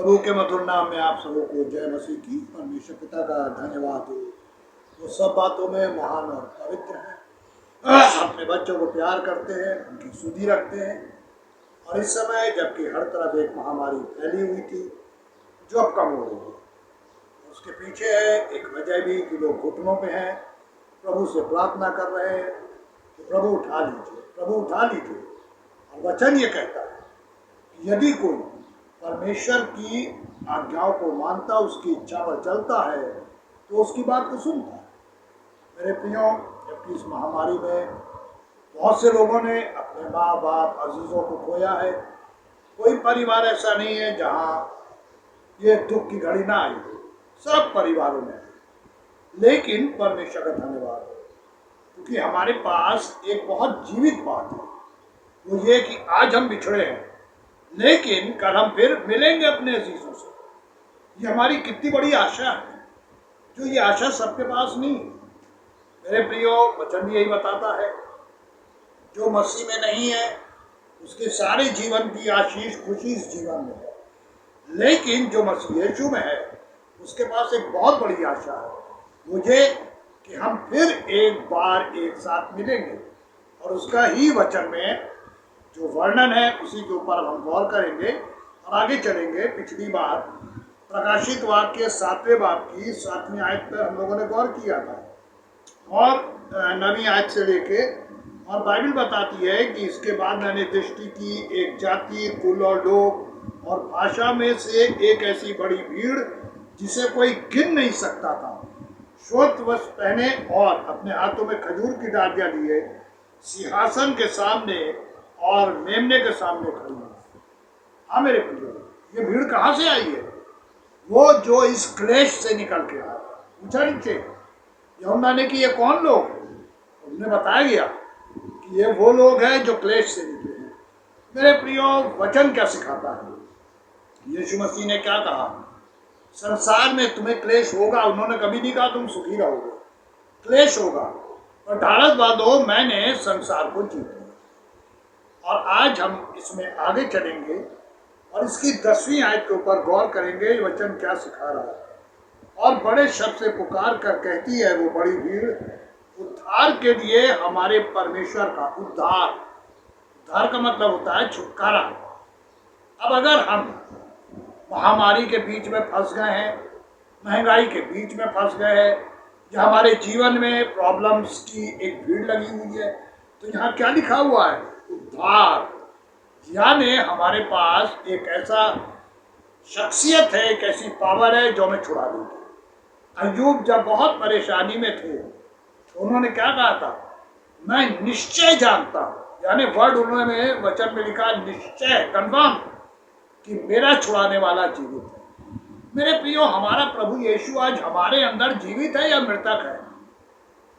प्रभु के मधुर नाम में आप सबों को जय मसीह की। परमेश्वर पिता का धन्यवाद हो, वो सब बातों में महान और पवित्र है। अपने बच्चों को प्यार करते हैं, उनकी सुधि रखते हैं। और इस समय जबकि हर तरफ एक महामारी फैली हुई थी जो अब कम हो रही है, उसके पीछे है एक वजह भी कि लोग घुटनों पे हैं, प्रभु से प्रार्थना कर रहे हैं कि प्रभु उठा लीजिए, प्रभु उठा लीजिए। और वचन ये कहता है कि यदि कोई परमेश्वर की आज्ञाओं को मानता, उसकी इच्छा पर चलता है, तो उसकी बात को सुनता है। मेरे प्रियो, जबकि इस महामारी में बहुत से लोगों ने अपने माँ बाप अजीजों को खोया है, कोई परिवार ऐसा नहीं है जहाँ ये दुख की घड़ी ना आई, सब परिवारों में है। लेकिन परमेश्वर का धन्यवाद है, क्योंकि हमारे पास एक बहुत जीवित बात है, वो ये कि आज हम बिछड़े हैं लेकिन कल हम फिर मिलेंगे अपने अजीजों से। ये हमारी कितनी बड़ी आशा है, जो ये आशा सबके पास नहीं है। मेरे प्रियो, वचन भी यही बताता है, जो मसीह में नहीं है उसके सारे जीवन की आशीष खुशी इस जीवन में है, लेकिन जो मसीह यीशु में है उसके पास एक बहुत बड़ी आशा है, मुझे कि हम फिर एक बार एक साथ मिलेंगे। और उसका ही वचन में जो वर्णन है उसी के ऊपर हम गौर करेंगे और आगे चलेंगे। पिछली बार प्रकाशित वाक्य 7वें बाब की 7वीं आयत पर हम लोगों ने गौर किया था और 9वीं आयत से लेके, और बाइबल बताती है कि इसके बाद मैंने दृष्टि की, एक जाति, कुल और लोग और भाषा में से एक ऐसी बड़ी भीड़ जिसे कोई गिन नहीं सकता था, श्वेत वस्त्र पहने और अपने हाथों में खजूर की डालियां लिए सिंहासन के सामने और मेमने के सामने खड़ी है। हाँ मेरे प्रियो, ये भीड़ कहाँ से आई है? वो जो इस क्लेश से निकल के आया। पूछा नीचे यूहन्ना ने कि ये कौन लोग हैं? उन्हें बताया गया कि ये वो लोग हैं जो क्लेश से निकले हैं। मेरे प्रियो, वचन क्या सिखाता है? यीशु मसीह ने क्या कहा? संसार में तुम्हें क्लेश होगा। उन्होंने कभी नहीं कहा तुम सुखी रहोगे, क्लेश होगा, पर ढाढ़स बांधो, मैंने संसार को जीत लिया। और आज हम इसमें आगे चलेंगे और इसकी 10वीं आयत के ऊपर गौर करेंगे, वचन क्या सिखा रहा है। और बड़े शब्द से पुकार कर कहती है वो बड़ी भीड़, उद्धार के लिए हमारे परमेश्वर का उद्धार। उद्धार का मतलब होता है छुटकारा। अब अगर हम महामारी के बीच में फंस गए हैं, महंगाई के बीच में फंस गए हैं, या हमारे जीवन में प्रॉब्लम्स की एक भीड़ लगी हुई है, तो यहाँ क्या लिखा हुआ है? उद्धार। यानी हमारे पास एक ऐसा शख्सियत है, एक ऐसी पावर है जो हमें छुड़ा देगी। अय्यूब जब बहुत परेशानी में थे तो उन्होंने क्या कहा था? मैं निश्चय जानता हूँ, यानी वर्ड उन्होंने वचन में लिखा निश्चय, कन्फर्म, कि मेरा छुड़ाने वाला जीवित है। मेरे प्रियो, हमारा प्रभु यीशु आज हमारे अंदर जीवित है या मृतक है?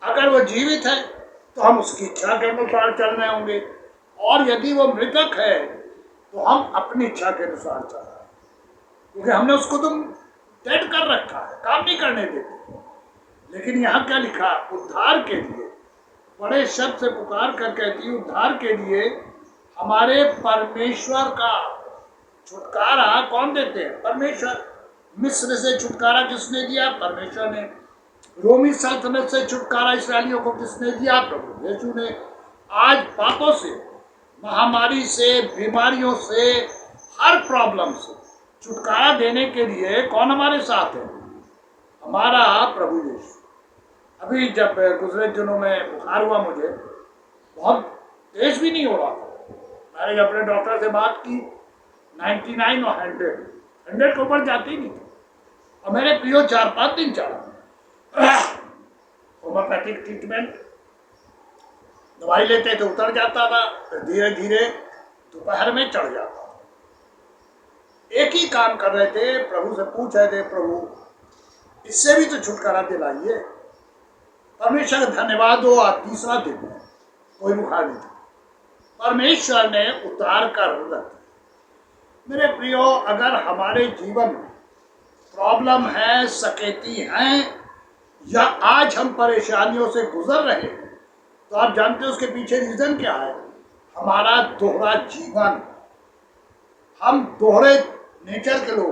अगर वो जीवित है तो हम उसकी इच्छा के अनुसार चल रहे होंगे, और यदि वो मृतक है तो हम अपनी इच्छा के अनुसार चल रहे हैं, क्योंकि हमने उसको तो डेड कर रखा है, काम नहीं करने देते। लेकिन यहाँ क्या लिखा? उद्धार के लिए। बड़े शब्द से पुकार कर कहती, उद्धार के लिए हमारे परमेश्वर का छुटकारा कौन देते हैं? परमेश्वर। मिस्र से छुटकारा किसने दिया? परमेश्वर ने। रोमी सल्तनत से छुटकारा इसराइलियों को किसने दिया? प्रभु यीशु ने। आज पापों से, महामारी से, बीमारियों से, हर प्रॉब्लम से छुटकारा देने के लिए कौन हमारे साथ है? हमारा प्रभु यीशु। अभी जब गुजरे दिनों में बुखार हुआ, मुझे बहुत तेज भी नहीं हो रहा था, मैंने अपने डॉक्टर से बात की, 99 और 100 के ऊपर जाती ही नहीं थी। और मेरे प्रियो 4-5 दिन चला होम्योपैथिक ट्रीटमेंट, दवाई लेते तो उतर जाता था, फिर धीरे धीरे दोपहर में चढ़ जाता था। एक ही काम कर रहे थे, प्रभु से पूछ रहे थे, प्रभु इससे भी तो छुटकारा दिलाइए। परमेश्वर का धन्यवाद हो, आज 3रा दिन है, कोई बुखार नहीं था। परमेश्वर ने उतार कर रख दिया। मेरे प्रियो, अगर हमारे जीवन में प्रॉब्लम है, सकेती हैं, या आज हम परेशानियों से गुजर रहे हैं, तो आप जानते हो उसके पीछे रीजन क्या है? हमारा दोहरा जीवन। हम दोहरे नेचर के लोग,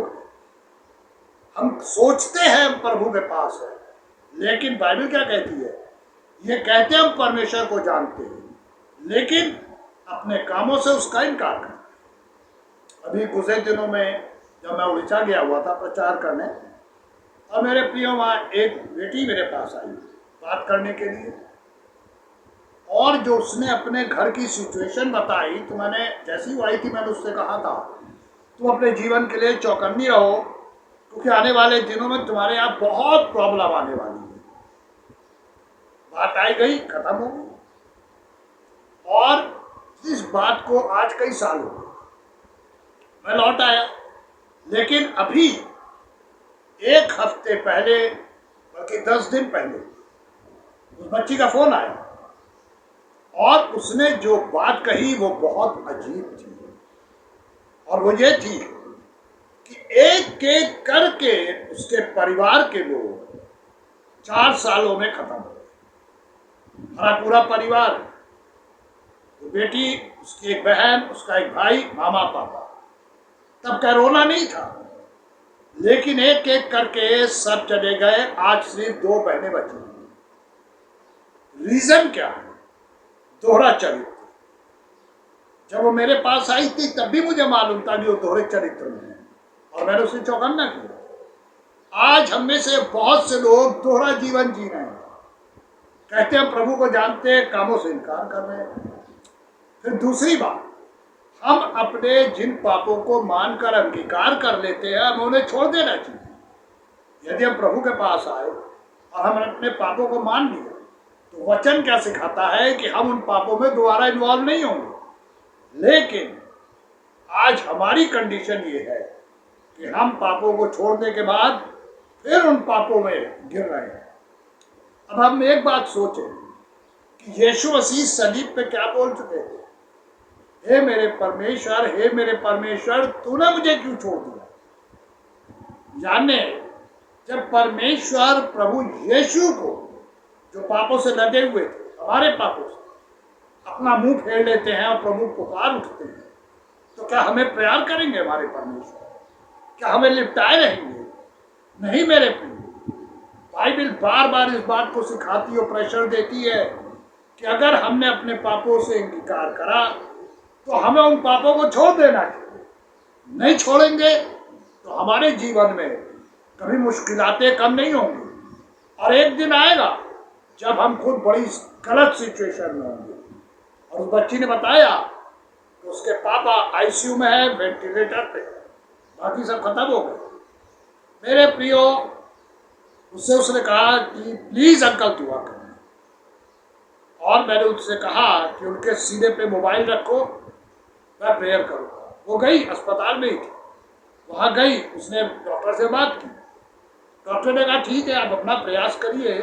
हम सोचते हैं हम प्रभु के पास है, लेकिन बाइबल क्या कहती है? ये कहते हम परमेश्वर को जानते हैं, लेकिन अपने कामों से उसका इनकार करते हैं। अभी गुजरे दिनों में जब मैं उड़ीसा गया हुआ था प्रचार करने, और मेरे प्रियो वहाँ एक बेटी मेरे पास आई बात करने के लिए, और जो उसने अपने घर की सिचुएशन बताई, तो मैंने जैसी वो आई थी मैंने उससे कहा था तुम अपने जीवन के लिए चौकन्नी रहो, क्योंकि आने वाले दिनों में तुम्हारे यहाँ बहुत प्रॉब्लम आने वाली है। बात आई गई, खत्म हो गई। और इस बात को आज कई साल हो गए, मैं लौट आया, लेकिन अभी एक हफ्ते पहले, बल्कि 10 दिन पहले उस बच्ची का फोन आया, और उसने जो बात कही वो बहुत अजीब थी, और वो ये थी कि एक एक करके उसके परिवार के लोग 4 सालों में खत्म हो गए। हमारा पूरा परिवार, वो बेटी, उसकी एक बहन, उसका एक भाई, मामा पापा। तब कोरोना नहीं था, लेकिन एक एक करके सब चले गए। आज सिर्फ 2 बहनें बची। रीजन क्या है? दोहरा चरित्र। जब वो मेरे पास आई थी तब भी मुझे मालूम था कि वो दोहरे चरित्र में है, और मैंने उसे चौकन्ना किया। आज हम में से बहुत से लोग दोहरा जीवन जी रहे हैं, कहते हैं प्रभु को जानते हैं, कामों से इनकार कर रहे हैं। फिर दूसरी बात, हम अपने जिन पापों को मानकर अंगीकार कर लेते हैं, हमें उन्हें छोड़ देना चाहिए। यदि हम प्रभु के पास आए और हम अपने पापों को मान लिया, तो वचन क्या सिखाता है कि हम उन पापों में दोबारा इन्वॉल्व नहीं होंगे। लेकिन आज हमारी कंडीशन ये है कि हम पापों को छोड़ने के बाद फिर उन पापों में गिर रहे हैं। अब हम एक बात सोचें कि यीशु मसीह सलीब पे क्या बोल चुके थे? हे मेरे परमेश्वर, हे मेरे परमेश्वर, तूने मुझे क्यों छोड़ दिया? जाने जब परमेश्वर प्रभु यीशु को, जो पापों से लदे हुए थे, हमारे पापों से, अपना मुंह फेर लेते हैं और प्रभु पुकार उठते हैं, तो क्या हमें प्यार करेंगे हमारे परमेश्वर? क्या हमें लिपटाए रहेंगे? नहीं मेरे प्रिय। बाइबल बार बार इस बात को सिखाती और प्रेशर देती है कि अगर हमने अपने पापों से इंकार करा तो हमें उन पापों को छोड़ देना चाहिए। नहीं छोड़ेंगे तो हमारे जीवन में कभी मुश्किलातें कम नहीं होंगी, और एक दिन आएगा जब हम खुद बड़ी गलत सिचुएशन में होंगे। और उस बच्ची ने बताया कि उसके पापा आईसीयू में है, वेंटिलेटर पे, बाकी सब खत्म हो गए। मेरे प्रियो, उसने कहा कि प्लीज अंकल दुआ करें, और मैंने उससे कहा कि उनके सीने पे मोबाइल रखो, मैं प्रेयर करूँगा। वो गई, अस्पताल में ही थी, वहाँ गई, उसने डॉक्टर से बात की। डॉक्टर ने कहा ठीक है, आप अपना प्रयास करिए,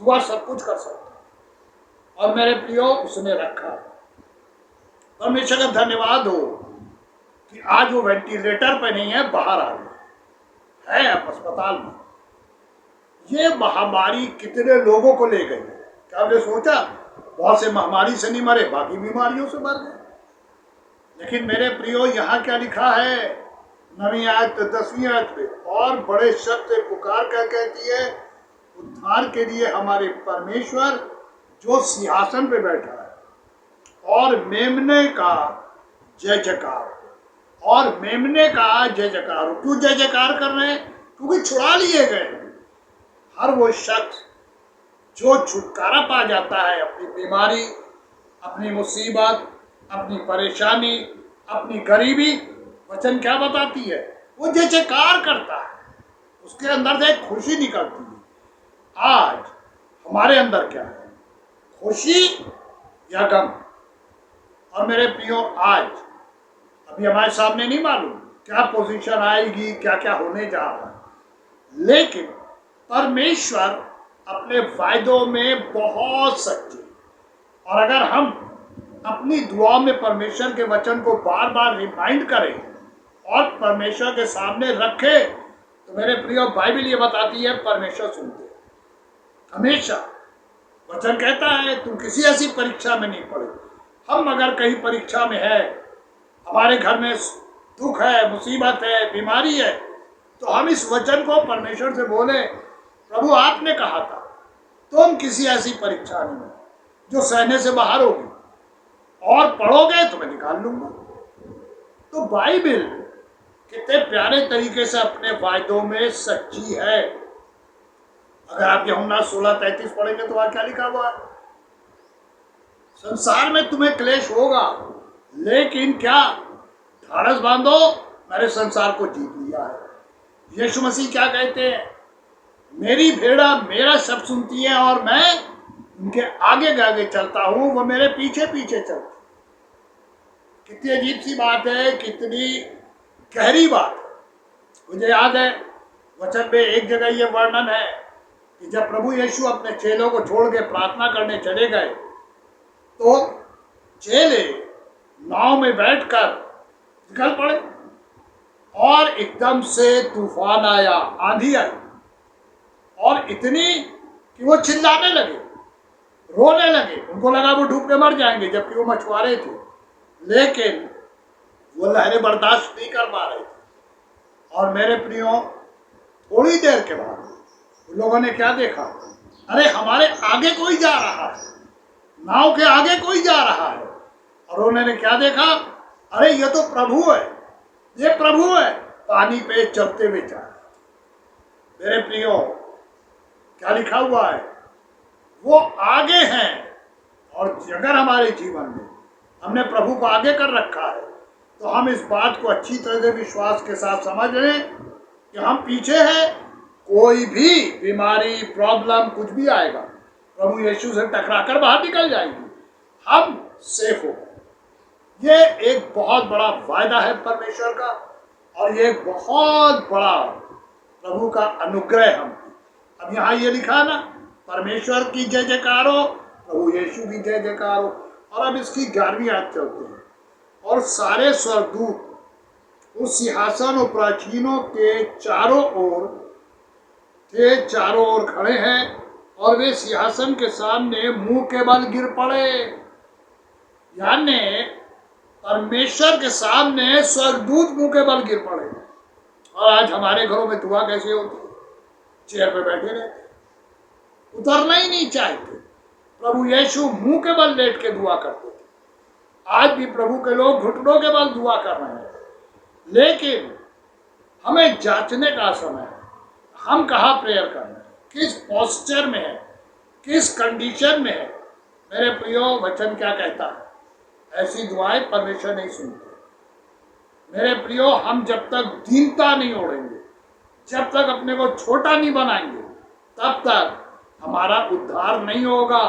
दुआ सब कुछ कर सकते हैं। और मेरे प्रियो, उसने रखा। परमेश्वर का धन्यवाद हो कि आज वो वेंटिलेटर पे नहीं है, बाहर आ गया है अब अस्पताल में। ये महामारी कितने लोगों को ले गई? क्या आपने सोचा? बहुत से महामारी से नहीं मरे, बाकी बीमारियों से मर गए। लेकिन मेरे प्रियो, यहाँ क्या लिखा है 9वीं आयत 10वीं आयत में? और बड़े शब्द से पुकार कर कहती है, उद्धार के लिए हमारे परमेश्वर जो सिंहासन पे बैठा है, और मेमने का जय जयकार, और मेमने का जय जयकार। क्यों जय जयकार कर रहे हैं? क्योंकि छुड़ा लिए गए। हर वो शख्स जो छुटकारा पा जाता है अपनी बीमारी, अपनी मुसीबत, अपनी परेशानी, अपनी गरीबी, वचन क्या बताती है? वो जय जयकार करता है, उसके अंदर से एक खुशी निकलती है। आज हमारे अंदर क्या है? खुशी या गम? और मेरे प्रियो, आज अभी हमारे सामने नहीं मालूम क्या पोजीशन आएगी, क्या क्या होने जा रहा है, लेकिन परमेश्वर अपने वायदों में बहुत सच्चे। और अगर हम अपनी दुआ में परमेश्वर के वचन को बार बार रिमाइंड करें और परमेश्वर के सामने रखें, तो मेरे प्रियो, बाइबल ये बताती है परमेश्वर सुनते हैं हमेशा। वचन कहता है तुम किसी ऐसी परीक्षा में नहीं पड़े। हम अगर कहीं परीक्षा में है, हमारे घर में दुख है, मुसीबत है, बीमारी है, तो हम इस वचन को परमेश्वर से बोले, प्रभु आपने कहा था तुम किसी ऐसी परीक्षा नहीं हो जो सहने से बाहर होगी, और पढ़ोगे तो मैं निकाल लूंगा। तो बाइबल कितने प्यारे तरीके से अपने वायदों में सच्ची है। अगर आप यूहन्ना 16:33 पढ़ेंगे तो वहां क्या लिखा हुआ है? संसार में तुम्हें क्लेश होगा, लेकिन क्या, ढाढ़स बांधो, मैंने संसार को जीत लिया है। यीशु मसीह क्या कहते हैं? मेरी भेड़ा मेरा शब्द सुनती है और मैं उनके आगे आगे चलता हूं, वो मेरे पीछे पीछे चलते। कितनी अजीब सी बात है, कितनी गहरी बात है। मुझे याद है वचन में एक जगह ये वर्णन है कि जब प्रभु यीशु अपने चेलों को छोड़ के प्रार्थना करने चले गए तो चेले नाव में बैठकर निकल पड़े और एकदम से तूफान आया, आंधी आई, और इतनी कि वो चिल्लाने लगे, रोने लगे। उनको लगा वो डूब के मर जाएंगे, जबकि वो मछुआरे थे, लेकिन वो लहरें बर्दाश्त नहीं कर पा रहे थे। और मेरे प्रियो, थोड़ी देर के बाद उन लोगों ने क्या देखा? अरे हमारे आगे कोई जा रहा है, नाव के आगे कोई जा रहा है। और उन्होंने क्या देखा? अरे ये तो प्रभु है, ये प्रभु है, पानी पे चलते हुए जा रहे। मेरे प्रियो, क्या लिखा हुआ है? वो आगे हैं। और अगर हमारे जीवन में हमने प्रभु को आगे कर रखा है तो हम इस बात को अच्छी तरह से विश्वास के साथ समझ लें कि हम पीछे हैं। कोई भी बीमारी, प्रॉब्लम, कुछ भी आएगा, प्रभु यीशु से टकराकर बाहर निकल जाएगी, हम सेफ हो। ये एक बहुत बड़ा वायदा है परमेश्वर का, और ये एक बहुत बड़ा प्रभु का अनुग्रह हम। अब यहाँ ये लिखा ना, परमेश्वर की जय जयकार हो, प्रभु यीशु की जय जयकार हो। और अब इसकी 11वीं आयत चलते हैं। और सारे स्वर्गदूत उस सिंहासन और प्राचीनों के चारों ओर खड़े हैं, और वे सिंहासन के सामने मुंह के बल गिर पड़े। यानी परमेश्वर के सामने स्वर्गदूत मुंह के बल गिर पड़े। और आज हमारे घरों में दुआ कैसे होती है? चेयर पे बैठे रहते, उतरना ही नहीं चाहते। प्रभु यीशु मुंह के बल लेट के दुआ करते थे। आज भी प्रभु के लोग घुटनों के बल दुआ कर रहे हैं। लेकिन हमें जांचने का समय है, हम कहाँ प्रेयर कर रहे हैं, किस पोस्चर में है, किस कंडीशन में है। मेरे प्रियो, वचन क्या कहता है? ऐसी दुआएं परमेश्वर नहीं सुनते। मेरे प्रियो, हम जब तक दीनता नहीं ओढ़ेंगे, जब तक अपने को छोटा नहीं बनाएंगे, तब तक हमारा उद्धार नहीं होगा।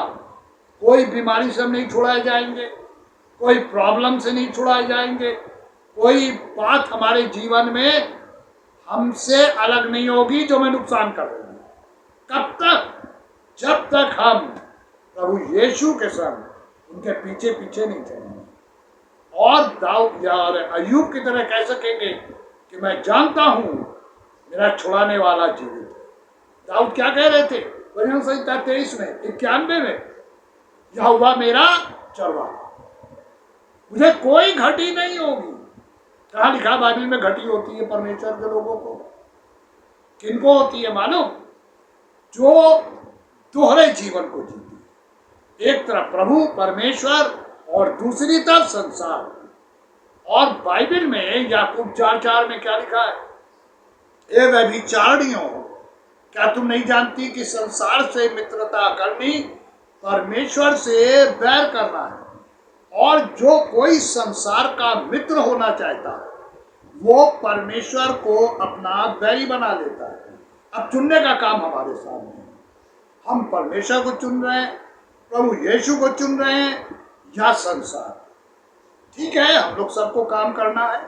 कोई बीमारी से हम नहीं छुड़ाए जाएंगे, कोई प्रॉब्लम से नहीं छुड़ाए जाएंगे, कोई बात हमारे जीवन में हमसे अलग नहीं होगी जो हमें नुकसान कर रही है। कब तक? जब तक हम प्रभु यीशु के संग उनके पीछे पीछे नहीं चलेंगे। और दाऊद यार अय्यूब की तरह कह सकेंगे कि मैं जानता हूं मेरा छुड़ाने वाला जीवित है। दाऊद क्या कह रहे थे? भजन संहिता 23 में 91 में, यहोवा मेरा चरवाहा, मुझे कोई घटी नहीं होगी। कहाँ लिखा बाइबल में घटी होती है परमेश्वर के लोगों को? किनको होती है मालूम? जो दोहरे जीवन को जीते, एक तरफ प्रभु परमेश्वर और दूसरी तरफ संसार। और बाइबल में याकूब 4:4 में क्या लिखा है? ए व्यभिचारिणियों, क्या तुम नहीं जानती कि संसार से मित्रता करनी परमेश्वर से बैर करना है? और जो कोई संसार का मित्र होना चाहता है वो परमेश्वर को अपना बैरी बना लेता है। अब चुनने का काम हमारे सामने है। हम परमेश्वर को चुन रहे हैं, प्रभु यीशु को चुन रहे हैं, या संसार। ठीक है, हम लोग सबको काम करना है,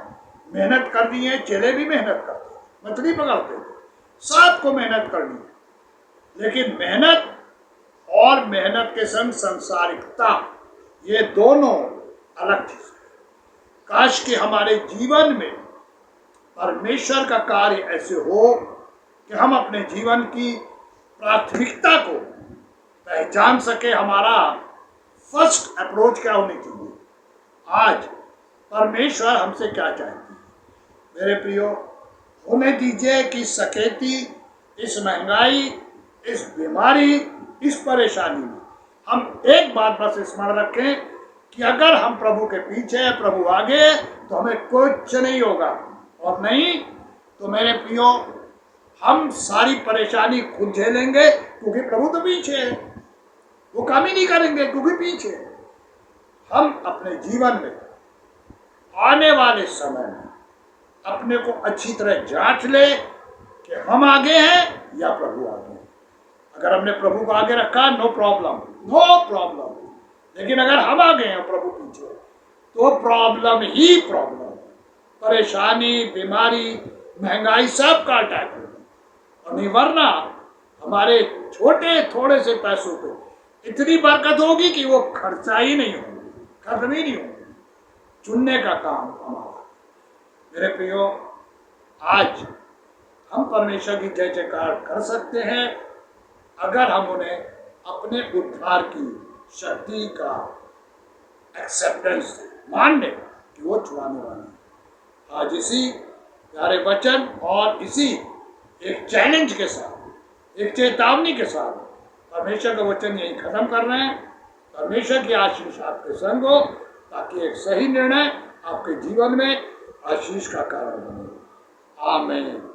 मेहनत करनी है। चेले भी मेहनत करते, मछली पकड़ते थे, सबको मेहनत करनी है। लेकिन मेहनत और मेहनत के संग संसारिकता, ये दोनों अलग चीज है। काश कि हमारे जीवन में परमेश्वर का कार्य ऐसे हो कि हम अपने जीवन की प्राथमिकता को पहचान सके। हमारा फर्स्ट अप्रोच क्या होनी चाहिए? आज परमेश्वर हमसे क्या चाहती है? मेरे प्रियो, होने दीजिए कि सकेती, इस महंगाई, इस बीमारी, इस परेशानी में हम एक बात बस स्मरण रखें कि अगर हम प्रभु के पीछे, प्रभु आगे, तो हमें कुछ नहीं होगा। और नहीं तो मेरे प्रियो, हम सारी परेशानी खुद झेलेंगे, क्योंकि प्रभु तो पीछे है। वो काम ही नहीं करेंगे क्योंकि पीछे है। हम अपने जीवन में आने वाले समय में अपने को अच्छी तरह जांच ले कि हम आगे हैं या प्रभु आगे हैं। अगर हमने प्रभु को आगे रखा, नो प्रॉब्लम, नो प्रॉब्लम। लेकिन अगर हम आगे हैं प्रभु पीछे, तो प्रॉब्लम ही प्रॉब्लम, परेशानी, बीमारी, महंगाई, सब का अटैक होगा। और नहीं वरना हमारे छोटे थोड़े से पैसों पे इतनी बरकत होगी कि वो खर्चा ही नहीं होगी, खत्म ही नहीं होगी। चुनने का काम हमारा। मेरे प्रियो, आज हम परमेश्वर की जय जयकार कर सकते हैं अगर हम उन्हें अपने उद्धार की शक्ति का एक्सेप्टेंस मान लें कि वो छुड़ाने वाला है। आज इसी प्यारे वचन और इसी एक चैलेंज के साथ, एक चेतावनी के साथ परमेश्वर का वचन यही खत्म कर रहे हैं। परमेश्वर की आशीष आपके संग हो, ताकि एक सही निर्णय आपके जीवन में आशीष का कारण बने। आमीन।